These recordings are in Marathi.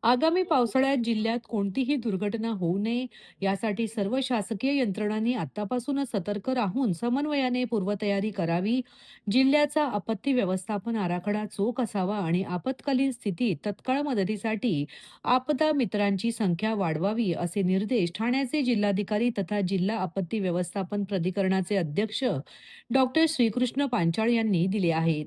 आगामी पावसाळ्यात जिल्ह्यात कोणतीही दुर्घटना होऊ नये यासाठी सर्व शासकीय यंत्रणांनी आतापासूनच सतर्क राहून समन्वयाने पूर्वतयारी करावी. जिल्ह्याचा आपत्ती व्यवस्थापन आराखडा चोख असावा आणि आपत्कालीन स्थितीत तत्काळ मदतीसाठी आपदा मित्रांची संख्या वाढवावी, असे निर्देश ठाण्याचे जिल्हाधिकारी तथा जिल्हा आपत्ती व्यवस्थापन प्राधिकरणाचे अध्यक्ष डॉक्टर श्रीकृष्ण पांचाळ यांनी दिले आहेत.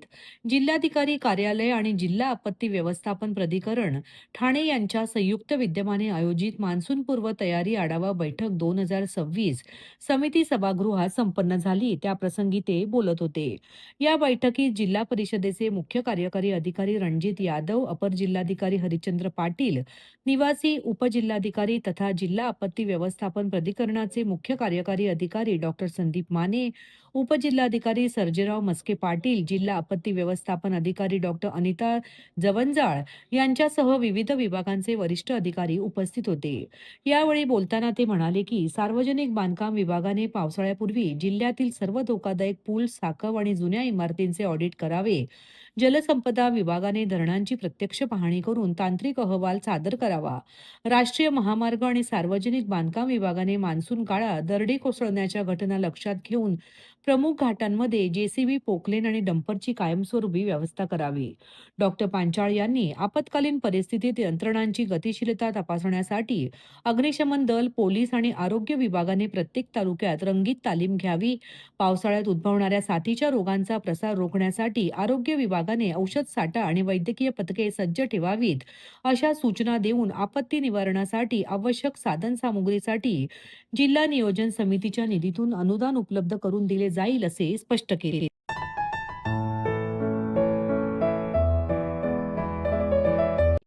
जिल्हाधिकारी कार्यालय आणि जिल्हा आपत्ती व्यवस्थापन प्राधिकरण ठाणे यांच्या संयुक्त विद्यमाने आयोजित मान्सूनपूर्व तयारी आढावा बैठक 2026 समिती सभागृहात संपन्न झाली. त्याप्रसंगी ते बोलत होते. या बैठकीत जिल्हा परिषदेचे मुख्य कार्यकारी अधिकारी रणजित यादव, अपर जिल्हाधिकारी हरिचंद्र पाटील, निवासी उपजिल्हाधिकारी तथा जिल्हा आपत्ती व्यवस्थापन प्राधिकरणाचे मुख्य कार्यकारी अधिकारी डॉक्टर संदीप माने, उपजिल्हाधिकारी सर्जेराव मस्के पाटील, जिल्हा आपत्ती व्यवस्थापन अधिकारी डॉक्टर अनिता जवंजाळ यांच्यासह विविध विभागांचे वरिष्ठ अधिकारी उपस्थित होते. यावेळी बोलताना ते म्हणाले की सार्वजनिक बांधकाम विभागाने पावसाळ्यापूर्वी जिल्ह्यातील सर्व धोकादायक पूल, साकव आणि जुन्या इमारतींचे ऑडिट करावे. जलसंपदा विभागाने धरणांची प्रत्यक्ष पाहणी करून तांत्रिक अहवाल सादर करावा. राष्ट्रीय महामार्ग आणि सार्वजनिक बांधकाम विभागाने मान्सून काळात दरडी कोसळण्याच्या घटना लक्षात घेऊन प्रमुख घाटांमध्ये जेसीबी, पोकलेन आणि डंपरची कायमस्वरूपी व्यवस्था करावी. डॉक्टर पांचाळ यांनी आपत्कालीन परिस्थितीत यंत्रणांची गतिशीलता तपासण्यासाठी अग्निशमन दल, पोलीस आणि आरोग्य विभागाने प्रत्येक तालुक्यात रंगीत तालीम घ्यावी. पावसाळ्यात उद्भवणाऱ्या साथीच्या रोगांचा प्रसार रोखण्यासाठी आरोग्य विभागाने औषध साठा आणि वैद्यकीय पथके सज्ज ठेवावीत, अशा सूचना देऊन आपत्ती निवारणासाठी आवश्यक साधनसामुग्रीसाठी जिल्हा नियोजन समितीच्या निधीतून अनुदान उपलब्ध करून दिले जाईल, असे स्पष्ट केले.